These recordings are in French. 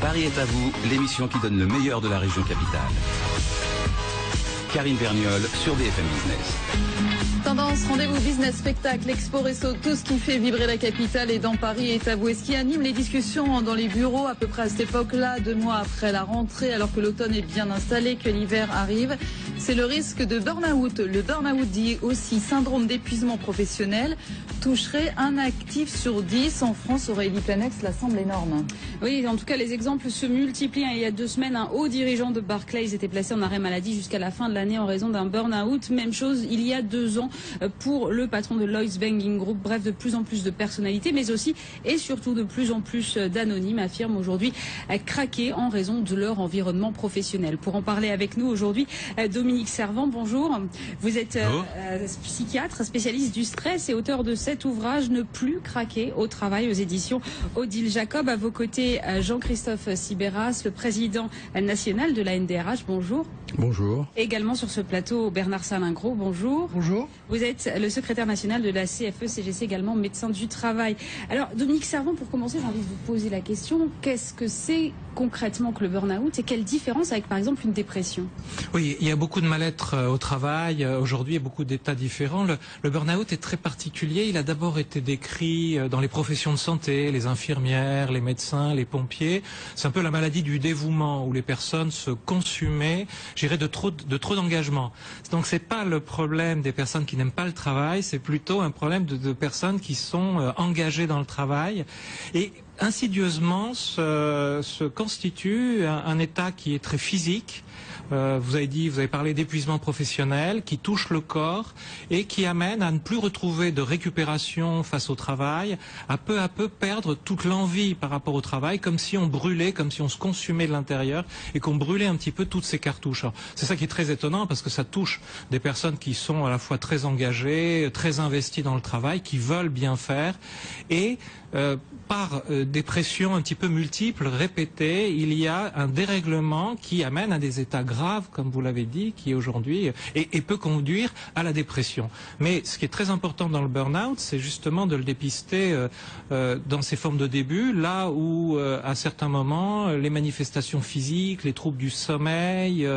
Paris est à vous, l'émission qui donne le meilleur de la région capitale. Karine Vergnol sur BFM Business. Tendance, rendez-vous business, spectacle, expo, réseau, tout ce qui fait vibrer la capitale et dans Paris est à vous. Et ce qui anime les discussions dans les bureaux à peu près à cette époque-là, 2 mois après la rentrée, alors que l'automne est bien installé, que l'hiver arrive, c'est le risque de burn-out. Le burn-out, dit aussi syndrome d'épuisement professionnel, toucherait un actif sur 10 en France. Aurélie Planex, cela semble énorme. Oui, en tout cas, les exemples se multiplient. Il y a 2 semaines, un haut dirigeant de Barclays était placé en arrêt maladie jusqu'à la fin de l'année en raison d'un burn-out. Même chose il y a 2 ans pour le patron de Lloyds Banking Group. Bref, de plus en plus de personnalités, mais aussi et surtout de plus en plus d'anonymes affirment aujourd'hui craquer en raison de leur environnement professionnel. Pour en parler avec nous aujourd'hui, Dominique Servant, bonjour. Vous êtes psychiatre, spécialiste du stress et auteur de cet ouvrage Ne plus craquer au travail aux éditions Odile Jacob. À vos côtés, Jean-Christophe Sibéras, le président national de la NDRH. Bonjour. Bonjour. Également sur ce plateau, Bernard Salingro. Bonjour. Bonjour. Vous êtes le secrétaire national de la CFE-CGC, également médecin du travail. Alors, Dominique Servant, pour commencer, j'ai envie de vous poser la question. Qu'est-ce que c'est concrètement que le burn-out et quelle différence avec, par exemple, une dépression? Oui, il y a beaucoup de mal-être au travail aujourd'hui et beaucoup d'états différents. Le burn-out est très particulier. Il a d'abord été décrit dans les professions de santé, les infirmières, les médecins, les pompiers. C'est un peu la maladie du dévouement où les personnes se consumaient, j'irais, de trop d'engagement. Donc c'est pas le problème des personnes qui n'aiment pas le travail, c'est plutôt un problème de personnes qui sont engagées dans le travail. Et insidieusement se constitue un état qui est très physique. Vous avez parlé d'épuisement professionnel qui touche le corps et qui amène à ne plus retrouver de récupération face au travail, à peu perdre toute l'envie par rapport au travail, comme si on brûlait, comme si on se consumait de l'intérieur et qu'on brûlait un petit peu toutes ces cartouches. C'est ça qui est très étonnant parce que ça touche des personnes qui sont à la fois très engagées, très investies dans le travail, qui veulent bien faire et par des pressions un petit peu multiples, répétées, il y a un dérèglement qui amène à des états graves, comme vous l'avez dit, qui aujourd'hui et peut conduire à la dépression. Mais ce qui est très important dans le burn-out, c'est justement de le dépister dans ses formes de début, là où à certains moments, les manifestations physiques, les troubles du sommeil,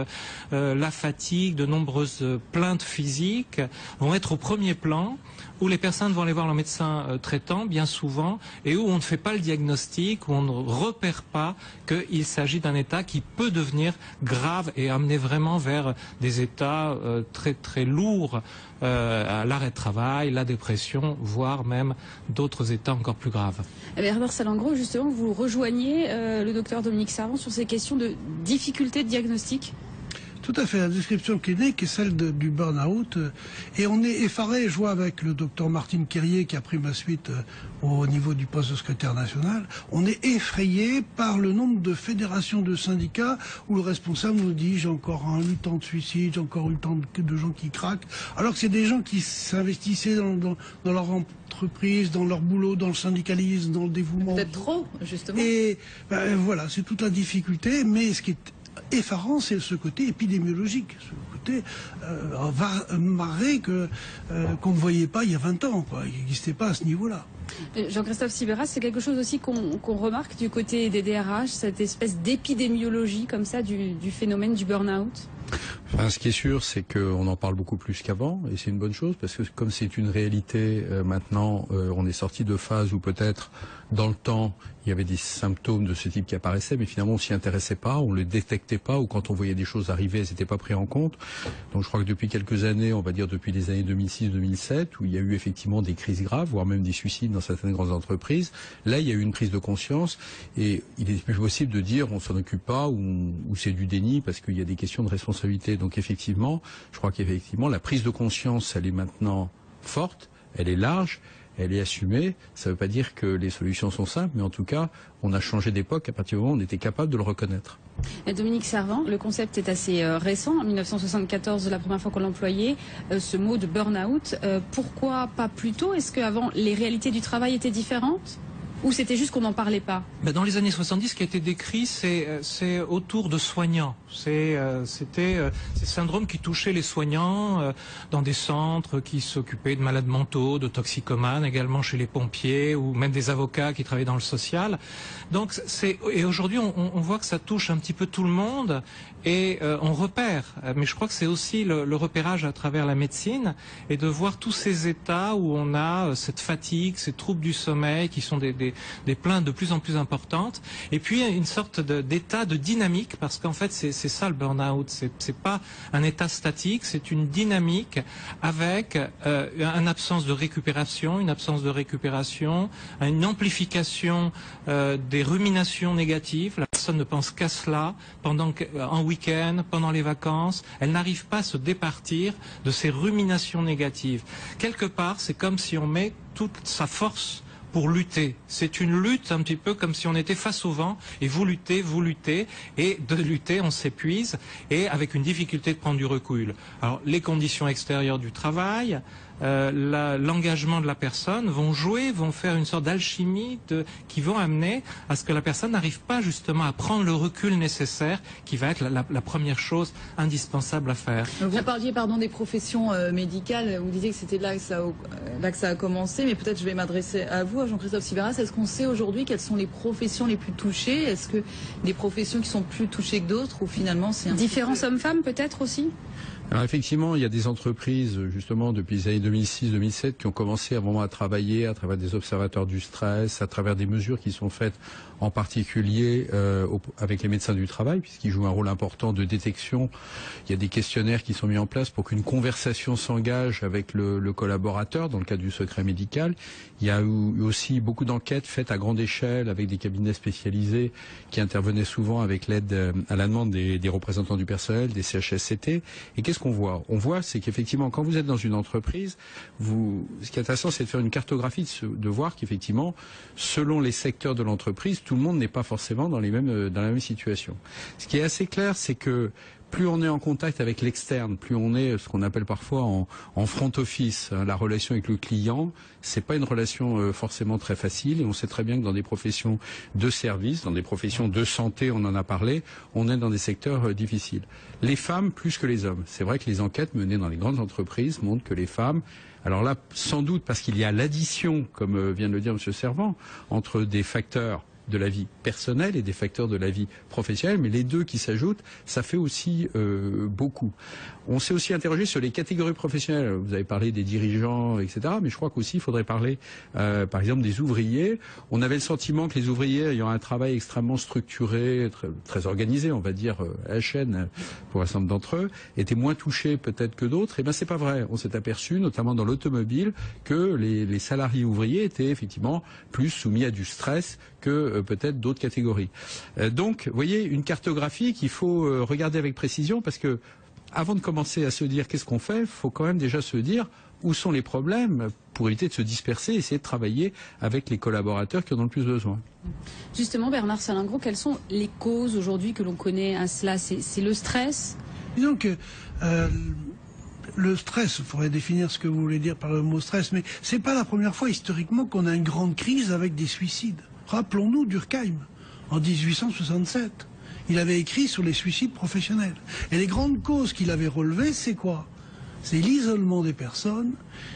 la fatigue, de nombreuses plaintes physiques vont être au premier plan, où les personnes vont aller voir leur médecin traitant, bien souvent, et où on ne fait pas le diagnostic, où on ne repère pas qu'il s'agit d'un état qui peut devenir grave et amener vraiment vers des états très très lourds, à l'arrêt de travail, la dépression, voire même d'autres états encore plus graves. Bernard Salingro, justement, vous rejoignez le docteur Dominique Servant sur ces questions de difficulté de diagnostic? Tout à fait, la description clinique est celle du burn-out. Et on est effaré, je vois avec le docteur Martine Quérier qui a pris ma suite au niveau du poste de secrétaire national, on est effrayé par le nombre de fédérations de syndicats où le responsable nous dit j'ai encore eu le temps de suicide, j'ai encore eu le temps de gens qui craquent, alors que c'est des gens qui s'investissaient dans leur entreprise, dans leur boulot, dans le syndicalisme, dans le dévouement. Peut-être trop, justement. Et voilà, c'est toute la difficulté, mais ce qui est effarant, c'est ce côté épidémiologique, ce côté marré qu'on ne voyait pas il y a 20 ans, quoi. Il n'existait pas à ce niveau-là. Jean-Christophe Sibéras, c'est quelque chose aussi qu'on remarque du côté des DRH, cette espèce d'épidémiologie comme ça du phénomène du burn-out? Enfin, ce qui est sûr, c'est qu'on en parle beaucoup plus qu'avant, et c'est une bonne chose, parce que comme c'est une réalité, maintenant, on est sorti de phases où peut-être, dans le temps, il y avait des symptômes de ce type qui apparaissaient, mais finalement on s'y intéressait pas, on les détectait pas, ou quand on voyait des choses arriver, elles n'étaient pas prises en compte. Donc je crois que depuis quelques années, on va dire depuis les années 2006-2007, où il y a eu effectivement des crises graves, voire même des suicides dans certaines grandes entreprises, là il y a eu une prise de conscience, et il est plus possible de dire on s'en occupe pas, ou c'est du déni, parce qu'il y a des questions de responsabilité. Donc effectivement, je crois qu'effectivement la prise de conscience, elle est maintenant forte, elle est large, elle est assumée. Ça ne veut pas dire que les solutions sont simples, mais en tout cas, on a changé d'époque à partir du moment où on était capable de le reconnaître. Dominique Servant, le concept est assez récent. En 1974, la première fois qu'on l'employait, ce mot de burn-out. Pourquoi pas plus tôt? Est-ce qu'avant, les réalités du travail étaient différentes? Ou c'était juste qu'on n'en parlait pas? Dans les années 70, ce qui a été décrit, c'est autour de soignants. C'était ces syndromes qui touchaient les soignants dans des centres qui s'occupaient de malades mentaux, de toxicomanes, également chez les pompiers ou même des avocats qui travaillaient dans le social. Donc et aujourd'hui on voit que ça touche un petit peu tout le monde et on repère. Mais je crois que c'est aussi le repérage à travers la médecine et de voir tous ces états où on a cette fatigue, ces troubles du sommeil qui sont des plaintes de plus en plus importantes. Et puis une sorte d'état de dynamique, parce qu'en fait c'est ça le burn-out. C'est pas un état statique, c'est une dynamique avec une absence de récupération, une amplification des ruminations négatives. La personne ne pense qu'à cela en week-end, pendant les vacances. Elle n'arrive pas à se départir de ces ruminations négatives. Quelque part, c'est comme si on met toute sa force pour lutter. C'est une lutte un petit peu comme si on était face au vent et vous luttez, et de lutter on s'épuise et avec une difficulté de prendre du recul. Alors les conditions extérieures du travail, l'engagement de la personne vont faire une sorte d'alchimie qui vont amener à ce que la personne n'arrive pas justement à prendre le recul nécessaire qui va être la première chose indispensable à faire. Vous parliez des professions médicales, vous disiez que c'était là que ça a commencé, mais peut-être je vais m'adresser à vous, à Jean-Christophe Sibéras. Est-ce qu'on sait aujourd'hui quelles sont les professions les plus touchées? Est-ce que des professions qui sont plus touchées que d'autres ou finalement c'est un Différence hommes-femmes peut-être aussi? Alors effectivement, il y a des entreprises justement depuis les années 2006-2007 qui ont commencé vraiment à travailler à travers des observateurs du stress, à travers des mesures qui sont faites en particulier avec les médecins du travail, puisqu'ils jouent un rôle important de détection. Il y a des questionnaires qui sont mis en place pour qu'une conversation s'engage avec le collaborateur dans le cadre du secret médical. Il y a eu aussi beaucoup d'enquêtes faites à grande échelle avec des cabinets spécialisés qui intervenaient souvent avec l'aide à la demande des représentants du personnel, des CHSCT. Et qu'est-ce qu'on voit? On voit, c'est qu'effectivement, quand vous êtes dans une entreprise, ce qui est intéressant, c'est de faire une cartographie, de voir qu'effectivement, selon les secteurs de l'entreprise, tout le monde n'est pas forcément dans la même situation. Ce qui est assez clair, c'est que plus on est en contact avec l'externe, plus on est ce qu'on appelle parfois en front office, la relation avec le client, c'est pas une relation forcément très facile, et on sait très bien que dans des professions de service, dans des professions de santé, on en a parlé, on est dans des secteurs difficiles. Les femmes plus que les hommes. C'est vrai que les enquêtes menées dans les grandes entreprises montrent que les femmes, alors là, sans doute parce qu'il y a l'addition, comme vient de le dire M. Servan, entre des facteurs de la vie personnelle et des facteurs de la vie professionnelle, mais les deux qui s'ajoutent, ça fait aussi beaucoup. On s'est aussi interrogé sur les catégories professionnelles. Vous avez parlé des dirigeants, etc., mais je crois qu'aussi il faudrait parler, par exemple, des ouvriers. On avait le sentiment que les ouvriers, ayant un travail extrêmement structuré, très organisé, on va dire, à la chaîne, pour un certain nombre d'entre eux, étaient moins touchés peut-être que d'autres. Eh bien, c'est pas vrai. On s'est aperçu, notamment dans l'automobile, que les salariés ouvriers étaient effectivement plus soumis à du stress que peut-être d'autres catégories. Donc, vous voyez, une cartographie qu'il faut regarder avec précision, parce que avant de commencer à se dire qu'est-ce qu'on fait, il faut quand même déjà se dire où sont les problèmes pour éviter de se disperser et essayer de travailler avec les collaborateurs qui en ont le plus besoin. Justement, Bernard Salingro, quelles sont les causes aujourd'hui que l'on connaît à cela? C'est le stress? Disons que le stress, il faudrait définir ce que vous voulez dire par le mot stress, mais c'est pas la première fois historiquement qu'on a une grande crise avec des suicides. Rappelons-nous Durkheim, en 1867. Il avait écrit sur les suicides professionnels. Et les grandes causes qu'il avait relevées, c'est quoi? C'est l'isolement des personnes,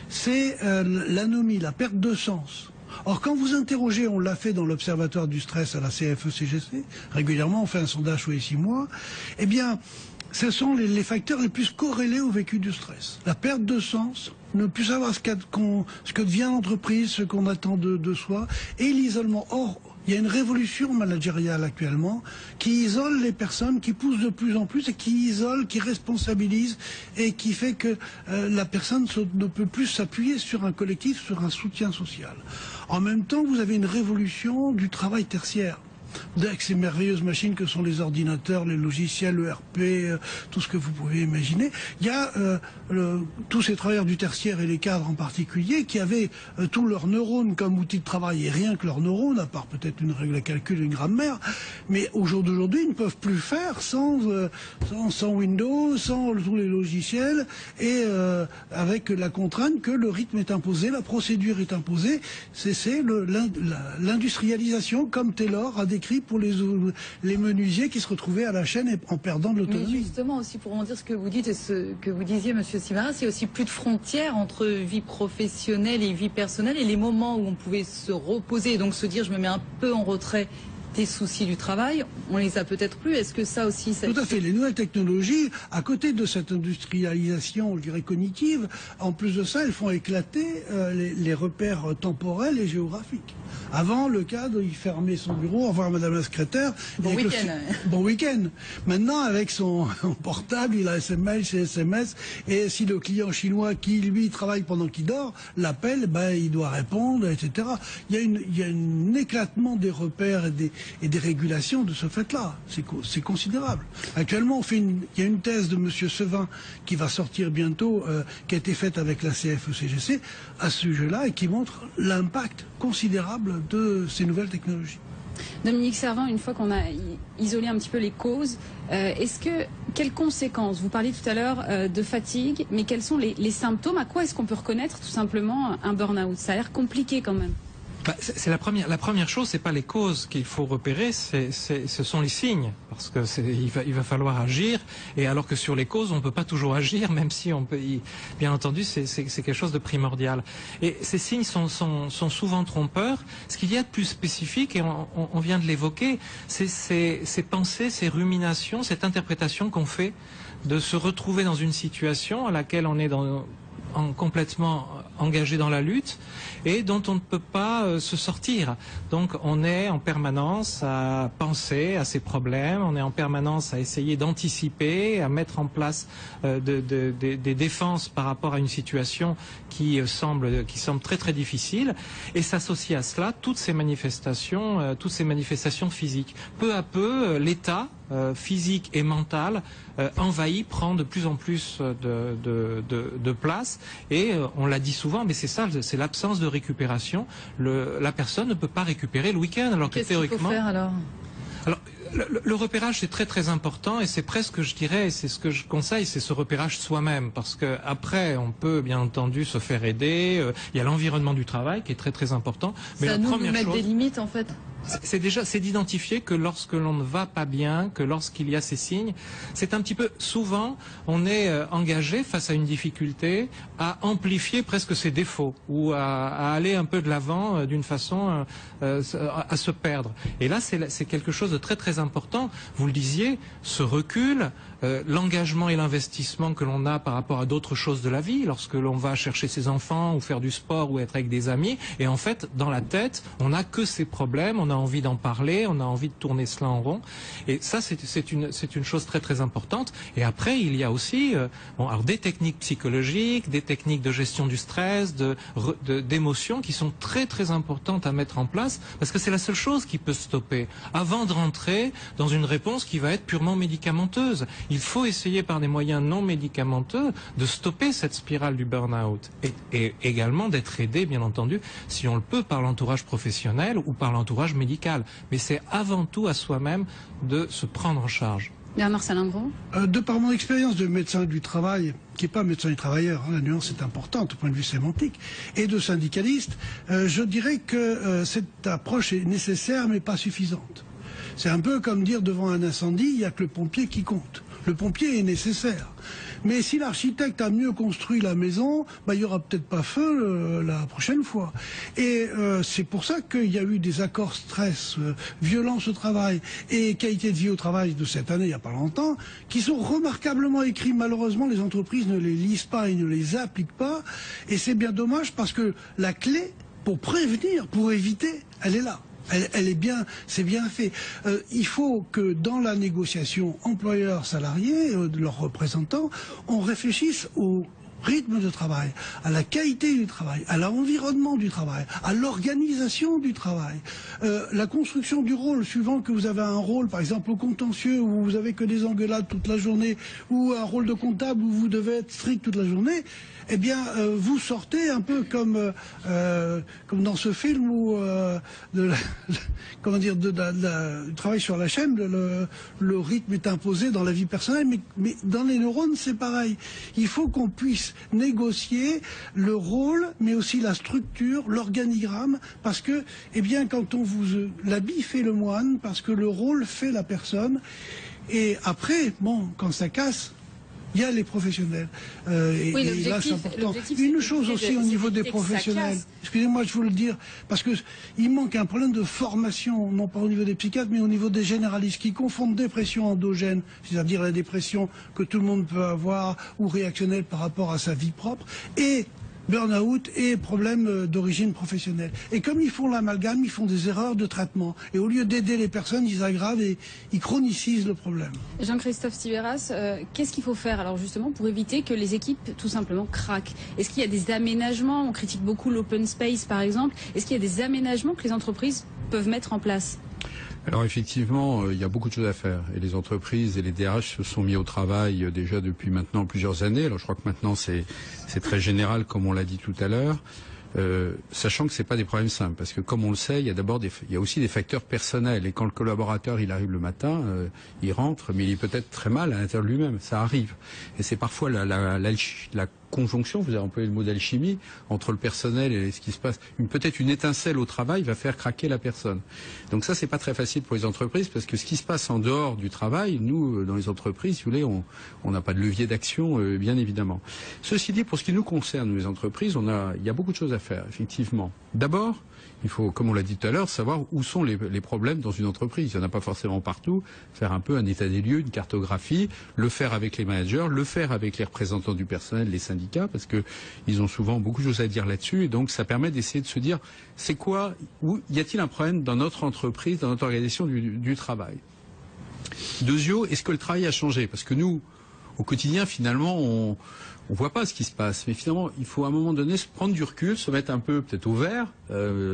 c'est l'anomie, la perte de sens. Or, quand vous interrogez, on l'a fait dans l'Observatoire du stress à la CFE-CGC, régulièrement on fait un sondage tous les 6 mois, eh bien, ce sont les facteurs les plus corrélés au vécu du stress. La perte de sens, ne plus savoir ce que devient l'entreprise, ce qu'on attend de soi, et l'isolement. Or, il y a une révolution managériale actuellement qui isole les personnes, qui pousse de plus en plus et qui isole, qui responsabilise et qui fait que la personne ne peut plus s'appuyer sur un collectif, sur un soutien social. En même temps, vous avez une révolution du travail tertiaire. avec ces merveilleuses machines que sont les ordinateurs, les logiciels, le RP, tout ce que vous pouvez imaginer. Il y a tous ces travailleurs du tertiaire et les cadres en particulier qui avaient tous leurs neurones comme outil de travail et rien que leurs neurones, à part peut-être une règle à calcul et une grammaire. Mais au jour d'aujourd'hui, ils ne peuvent plus faire sans Windows, sans tous les logiciels et avec la contrainte que le rythme est imposé, la procédure est imposée. C'est l'industrialisation comme Taylor a décrit pour les menuisiers qui se retrouvaient à la chaîne en perdant de l'autonomie. Mais justement aussi pour en dire ce que vous dites et ce que vous disiez, Monsieur Simaras, il y a aussi plus de frontières entre vie professionnelle et vie personnelle et les moments où on pouvait se reposer et donc se dire je me mets un peu en retrait des soucis du travail, on les a peut-être plus. Est-ce que ça aussi... Tout à fait. Les nouvelles technologies, à côté de cette industrialisation, je dirais, cognitive, en plus de ça, elles font éclater les repères temporels et géographiques. Avant, le cadre, il fermait son bureau, au revoir Madame la secrétaire. Bon week-end. Bon week-end. Maintenant, avec son portable, il a SMS chez SMS, et si le client chinois qui, lui, travaille pendant qu'il dort, l'appelle, ben, il doit répondre, etc. Il y a un éclatement des repères et des régulations de ce fait-là. C'est considérable. Actuellement, il y a une thèse de Monsieur Sevin qui va sortir bientôt, qui a été faite avec la CFE-CGC à ce sujet-là et qui montre l'impact considérable de ces nouvelles technologies. Dominique Servant, une fois qu'on a isolé un petit peu les causes, quelles conséquences? Vous parliez tout à l'heure de fatigue, mais quels sont les symptômes? À quoi est-ce qu'on peut reconnaître tout simplement un burn-out? Ça a l'air compliqué quand même. C'est la première chose, c'est pas les causes qu'il faut repérer, ce sont les signes, parce que il va falloir agir, et alors que sur les causes on peut pas toujours agir, même si on peut, bien entendu, c'est quelque chose de primordial. Et ces signes sont souvent trompeurs. Ce qu'il y a de plus spécifique, et on vient de l'évoquer, c'est ces pensées, ces ruminations, cette interprétation qu'on fait de se retrouver dans une situation à laquelle on est complètement engagé dans la lutte et dont on ne peut pas se sortir. Donc on est en permanence à penser à ces problèmes, on est en permanence à essayer d'anticiper, à mettre en place des défenses par rapport à une situation qui semble très très difficile, et s'associe à cela toutes ces manifestations physiques. Peu à peu, l'état physique et mental prend de plus en plus de place, et on l'a dit souvent, mais c'est l'absence de récupération. La personne ne peut pas récupérer le week-end, alors que théoriquement... Qu'est-ce qu'il faut faire alors ? Alors, le repérage, c'est très très important, et c'est presque, je dirais, c'est ce que je conseille, c'est ce repérage soi-même, parce que après, on peut bien entendu se faire aider. Il y a l'environnement du travail qui est très très important. Mais ça nous mettre des limites en fait. C'est d'identifier que lorsque l'on ne va pas bien, que lorsqu'il y a ces signes, c'est un petit peu, souvent, on est engagé face à une difficulté à amplifier presque ses défauts ou à aller un peu de l'avant d'une façon à se perdre. Et là, c'est quelque chose de très très important. Vous le disiez, ce recul, l'engagement et l'investissement que l'on a par rapport à d'autres choses de la vie, lorsque l'on va chercher ses enfants ou faire du sport ou être avec des amis, et en fait, dans la tête, on n'a que ces problèmes, on a envie d'en parler, on a envie de tourner cela en rond, et ça c'est une chose très très importante. Et après il y a aussi alors des techniques psychologiques, des techniques de gestion du stress, d'émotions qui sont très très importantes à mettre en place, parce que c'est la seule chose qui peut stopper avant de rentrer dans une réponse qui va être purement médicamenteuse. Il faut essayer par des moyens non médicamenteux de stopper cette spirale du burn-out, et également d'être aidé, bien entendu, si on le peut, par l'entourage professionnel ou par l'entourage médical. Mais c'est avant tout à soi-même de se prendre en charge. Bernard Salingro. De par mon expérience de médecin du travail, qui n'est pas médecin du travailleur, la nuance est importante au point de vue sémantique, et de syndicaliste, je dirais que cette approche est nécessaire mais pas suffisante. C'est un peu comme dire devant un incendie, il n'y a que le pompier qui compte. Le pompier est nécessaire. Mais si l'architecte a mieux construit la maison, il n'y aura peut-être pas feu la prochaine fois. Et c'est pour ça qu'il y a eu des accords stress, violence au travail et qualité de vie au travail de cette année, il n'y a pas longtemps, qui sont remarquablement écrits. Malheureusement, les entreprises ne les lisent pas et ne les appliquent pas. Et c'est bien dommage parce que la clé pour prévenir, pour éviter, elle est là. Elle est bien, c'est bien fait. Il faut que dans la négociation employeur-salarié de leurs représentants, on réfléchisse aux rythme de travail, à la qualité du travail, à l'environnement du travail, à l'organisation du travail, la construction du rôle, suivant que vous avez un rôle, par exemple au contentieux, où vous avez que des engueulades toute la journée, ou un rôle de comptable où vous devez être strict toute la journée, eh bien, vous sortez un peu comme dans ce film où du travail sur la chaîne, le rythme est imposé dans la vie personnelle, mais dans les neurones, c'est pareil. Il faut qu'on puisse négocier le rôle, mais aussi la structure, l'organigramme, parce que, eh bien, quand on vous l'habit fait le moine, parce que le rôle fait la personne. Et après, bon, quand ça casse, il y a les professionnels. Et là, c'est important. Une chose aussi au niveau des professionnels, excusez-moi, je veux le dire, parce que il manque un problème de formation, non pas au niveau des psychiatres, mais au niveau des généralistes, qui confondent dépression endogène, c'est-à-dire la dépression que tout le monde peut avoir, ou réactionnelle par rapport à sa vie propre, et burn-out et problèmes d'origine professionnelle. Et comme ils font l'amalgame, ils font des erreurs de traitement. Et au lieu d'aider les personnes, ils aggravent et ils chronicisent le problème. Jean-Christophe Stiveras, qu'est-ce qu'il faut faire alors justement pour éviter que les équipes tout simplement craquent? Est-ce qu'il y a des aménagements? On critique beaucoup l'open space par exemple. Est-ce qu'il y a des aménagements que les entreprises peuvent mettre en place? Alors effectivement, il y a beaucoup de choses à faire. Et les entreprises et les DRH se sont mis au travail déjà depuis maintenant plusieurs années. Alors je crois que maintenant c'est très général, comme on l'a dit tout à l'heure. Sachant que c'est pas des problèmes simples, parce que comme on le sait, il y a aussi des facteurs personnels. Et quand le collaborateur il arrive le matin, il rentre, mais il est peut-être très mal à l'intérieur de lui-même. Ça arrive. Et c'est parfois la conjonction, vous avez employé le mot d'alchimie, entre le personnel et ce qui se passe. Peut-être une étincelle au travail va faire craquer la personne. Donc ça, c'est pas très facile pour les entreprises, parce que ce qui se passe en dehors du travail, nous, dans les entreprises, si vous voulez, on n'a pas de levier d'action, bien évidemment. Ceci dit, pour ce qui nous concerne, nous, les entreprises, il y a beaucoup de choses à faire, effectivement. D'abord, il faut, comme on l'a dit tout à l'heure, savoir où sont les problèmes dans une entreprise. Il n'y en a pas forcément partout. Faire un peu un état des lieux, une cartographie, le faire avec les managers, le faire avec les représentants du personnel, les syndicats, parce que ils ont souvent beaucoup de choses à dire là-dessus. Et donc, ça permet d'essayer de se dire, c'est quoi, où y a-t-il un problème dans notre entreprise, dans notre organisation du travail? Deuxièmement, est-ce que le travail a changé? Parce que nous, au quotidien, finalement, on voit pas ce qui se passe, mais finalement, il faut à un moment donné se prendre du recul, se mettre un peu peut-être au vert,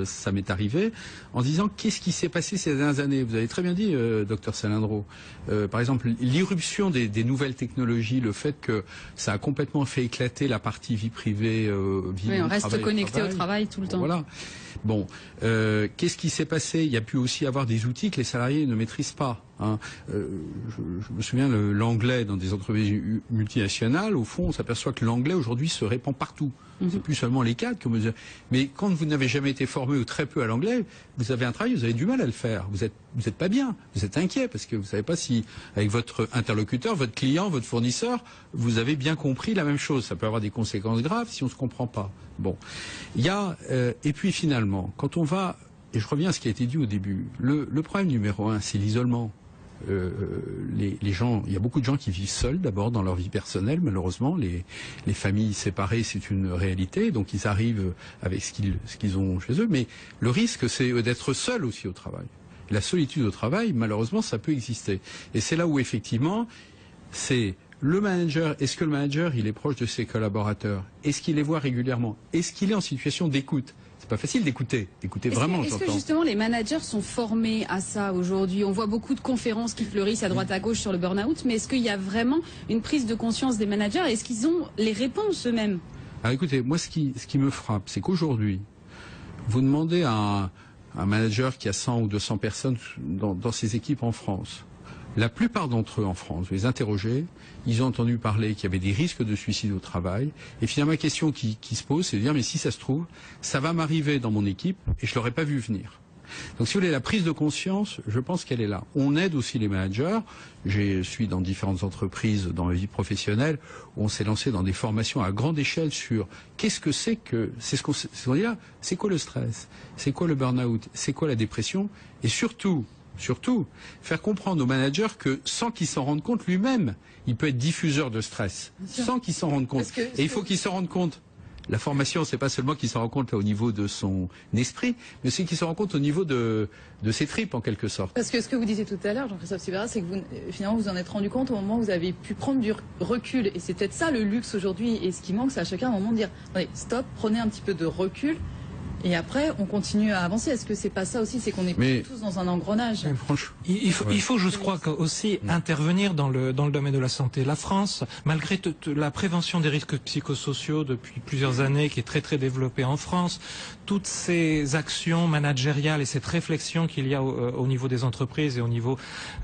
ça m'est arrivé, en disant qu'est-ce qui s'est passé ces dernières années. Vous avez très bien dit, docteur Salindro, par exemple, l'irruption des nouvelles technologies, le fait que ça a complètement fait éclater la partie vie privée, vie oui, on reste travail, connecté au travail tout le temps. Voilà. Bon, qu'est-ce qui s'est passé? Il y a pu aussi avoir des outils que les salariés ne maîtrisent pas. Hein. Je me souviens l'anglais dans des entreprises multinationales. Au fond, on s'aperçoit que l'anglais aujourd'hui se répand partout. C'est plus seulement les cadres que vous. Mais quand vous n'avez jamais été formé ou très peu à l'anglais, vous avez un travail, vous avez du mal à le faire. Vous êtes pas bien. Vous êtes inquiet parce que vous savez pas si avec votre interlocuteur, votre client, votre fournisseur, vous avez bien compris la même chose. Ça peut avoir des conséquences graves si on se comprend pas. Bon, il y a et puis finalement, quand on va et je reviens à ce qui a été dit au début, le problème numéro 1, c'est l'isolement. Les gens, il y a beaucoup de gens qui vivent seuls d'abord dans leur vie personnelle, malheureusement. Les familles séparées, c'est une réalité, donc ils arrivent avec ce qu'ils ont chez eux. Mais le risque, c'est d'être seul aussi au travail. La solitude au travail, malheureusement, ça peut exister. Et c'est là où effectivement, c'est le manager. Est-ce que le manager, il est proche de ses collaborateurs? Est-ce qu'il les voit régulièrement? Est-ce qu'il est en situation d'écoute? C'est pas facile d'écouter vraiment. Est-ce que justement les managers sont formés à ça aujourd'hui? On voit beaucoup de conférences qui fleurissent à droite à gauche sur le burn-out, mais est-ce qu'il y a vraiment une prise de conscience des managers? Est-ce qu'ils ont les réponses eux-mêmes? Alors écoutez, moi ce qui me frappe, c'est qu'aujourd'hui, vous demandez à un manager qui a 100 ou 200 personnes dans ses équipes en France. La plupart d'entre eux en France, vous les interrogez, ils ont entendu parler qu'il y avait des risques de suicide au travail. Et finalement, la question qui se pose, c'est de dire, mais si ça se trouve, ça va m'arriver dans mon équipe et je l'aurais pas vu venir. Donc si vous voulez, la prise de conscience, je pense qu'elle est là. On aide aussi les managers. Je suis dans différentes entreprises dans ma vie professionnelle où on s'est lancé dans des formations à grande échelle sur qu'est-ce que c'est que, c'est ce qu'on dit là, c'est quoi le stress, c'est quoi le burn-out, c'est quoi la dépression, et surtout, faire comprendre aux managers que sans qu'ils s'en rendent compte lui-même, il peut être diffuseur de stress, sans qu'ils s'en rendent compte. Et il faut qu'ils s'en rendent compte. La formation, c'est pas seulement qu'il se rend compte là, au niveau de son esprit, mais c'est qu'il se rend compte au niveau de ses tripes en quelque sorte. Parce que ce que vous disiez tout à l'heure, Jean-Christophe Sibéras, c'est que vous, finalement, vous en êtes rendu compte au moment où vous avez pu prendre du recul. Et c'est peut-être ça le luxe aujourd'hui. Et ce qui manque, c'est à chacun un moment de dire, allez, stop, prenez un petit peu de recul. Et après, on continue à avancer. Est-ce que c'est pas ça aussi, c'est qu'on est tous dans un engrenage? Il faut, je crois, aussi intervenir dans le domaine de la santé. La France, malgré la prévention des risques psychosociaux depuis plusieurs années, qui est très très développée en France, toutes ces actions managériales et cette réflexion qu'il y a au niveau des entreprises et au niveau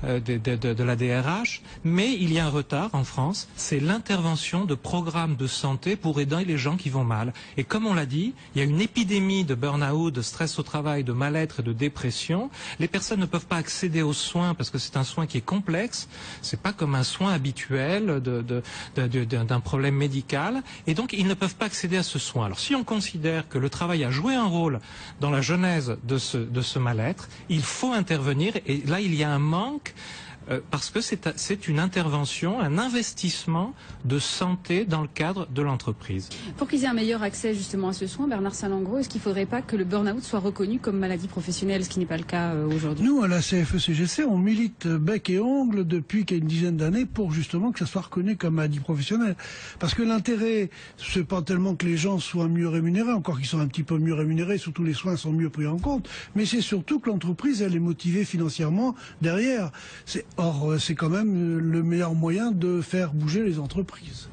de la DRH, mais il y a un retard en France, c'est l'intervention de programmes de santé pour aider les gens qui vont mal. Et comme on l'a dit, il y a une épidémie de burn-out, de stress au travail, de mal-être et de dépression. Les personnes ne peuvent pas accéder aux soins parce que c'est un soin qui est complexe. C'est pas comme un soin habituel d'un problème médical. Et donc, ils ne peuvent pas accéder à ce soin. Alors, si on considère que le travail a joué un rôle dans la genèse de ce mal-être, il faut intervenir. Et là, il y a un manque parce que c'est une intervention, un investissement de santé dans le cadre de l'entreprise. Pour qu'ils aient un meilleur accès justement à ce soin, Bernard Salengro, est-ce qu'il ne faudrait pas que le burn-out soit reconnu comme maladie professionnelle, ce qui n'est pas le cas aujourd'hui? Nous, à la CFE-CGC, on milite bec et ongle depuis qu'il y a une dizaine d'années pour justement que ça soit reconnu comme maladie professionnelle. Parce que l'intérêt, c'est pas tellement que les gens soient mieux rémunérés, encore qu'ils sont un petit peu mieux rémunérés, surtout les soins sont mieux pris en compte, mais c'est surtout que l'entreprise, elle est motivée financièrement derrière. Or, c'est quand même le meilleur moyen de faire bouger les entreprises.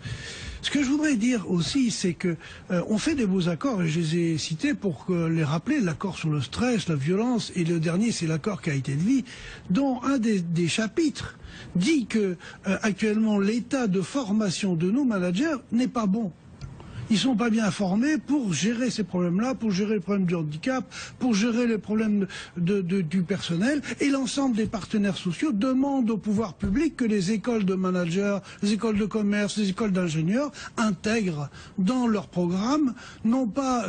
Ce que je voudrais dire aussi, c'est que on fait des beaux accords, et je les ai cités pour les rappeler, l'accord sur le stress, la violence, et le dernier, c'est l'accord qualité de vie, dont un des chapitres dit que actuellement l'état de formation de nos managers n'est pas bon. Ils sont pas bien formés pour gérer ces problèmes-là, pour gérer les problèmes du handicap, pour gérer les problèmes du personnel. Et l'ensemble des partenaires sociaux demandent au pouvoir public que les écoles de managers, les écoles de commerce, les écoles d'ingénieurs intègrent dans leur programme, non pas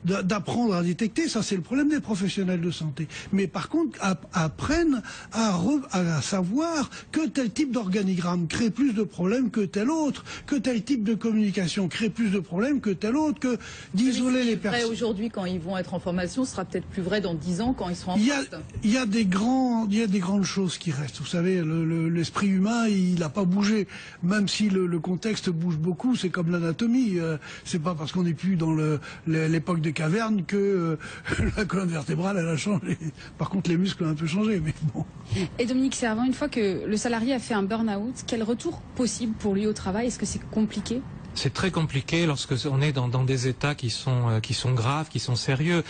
d'apprendre à détecter, ça c'est le problème des professionnels de santé, mais par contre apprennent à savoir que tel type d'organigramme crée plus de problèmes que tel autre, que tel type de communication crée plus de problèmes que tel autre, que d'isoler les personnes. Aujourd'hui, quand ils vont être en formation, ce sera peut-être plus vrai dans 10 ans quand ils seront en poste. Il y a des grandes choses qui restent. Vous savez, l'esprit humain, il n'a pas bougé. Même si le contexte bouge beaucoup, c'est comme l'anatomie. C'est pas parce qu'on n'est plus dans l'époque des cavernes que la colonne vertébrale, elle a changé. Par contre, les muscles ont un peu changé, mais bon. Et Dominique Servan, une fois que le salarié a fait un burn-out, quel retour possible pour lui au travail? Est-ce que c'est compliqué? C'est très compliqué lorsque on est dans des états qui sont graves, qui sont sérieux.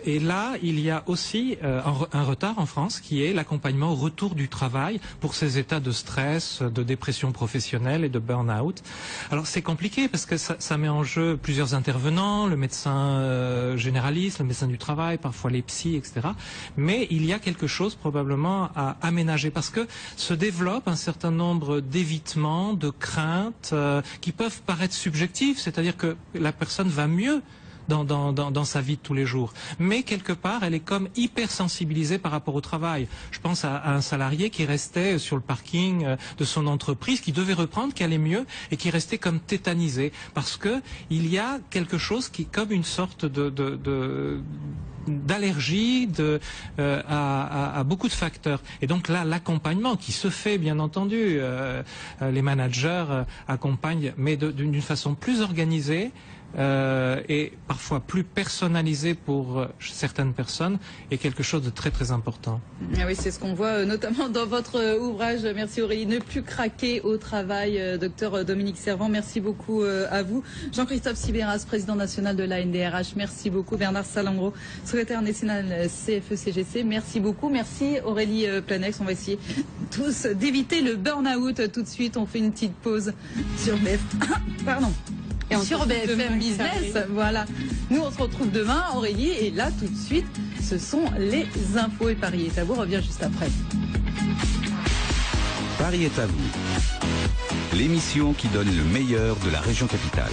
Et là, il y a aussi un retard en France qui est l'accompagnement au retour du travail pour ces états de stress, de dépression professionnelle et de burn-out. Alors c'est compliqué parce que ça met en jeu plusieurs intervenants, le médecin généraliste, le médecin du travail, parfois les psys, etc. Mais il y a quelque chose probablement à aménager parce que se développe un certain nombre d'évitements, de craintes qui peuvent paraître subjectifs, c'est-à-dire que la personne va mieux dans sa vie de tous les jours. Mais quelque part, elle est comme hyper sensibilisée par rapport au travail. Je pense à un salarié qui restait sur le parking de son entreprise, qui devait reprendre, qui allait mieux, et qui restait comme tétanisé. Parce que il y a quelque chose qui est comme une sorte d'allergie à beaucoup de facteurs. Et donc là, l'accompagnement qui se fait, bien entendu, les managers accompagnent, mais d'une façon plus organisée, et parfois plus personnalisé pour certaines personnes est quelque chose de très très important. Ah oui, c'est ce qu'on voit notamment dans votre ouvrage. Merci Aurélie. Ne plus craquer au travail, docteur Dominique Servan. Merci beaucoup à vous. Jean-Christophe Sibéras, président national de la NDRH. Merci beaucoup. Bernard Salengro, secrétaire national CFE-CGC. Merci beaucoup. Merci Aurélie Planex. On va essayer tous d'éviter le burn-out tout de suite. On fait une petite pause sur Pardon. Sur BFM Business, voilà. Nous, on se retrouve demain, Aurélie, et là, tout de suite, ce sont les infos. Et Paris est à vous, revient juste après. Paris est à vous. L'émission qui donne le meilleur de la région capitale.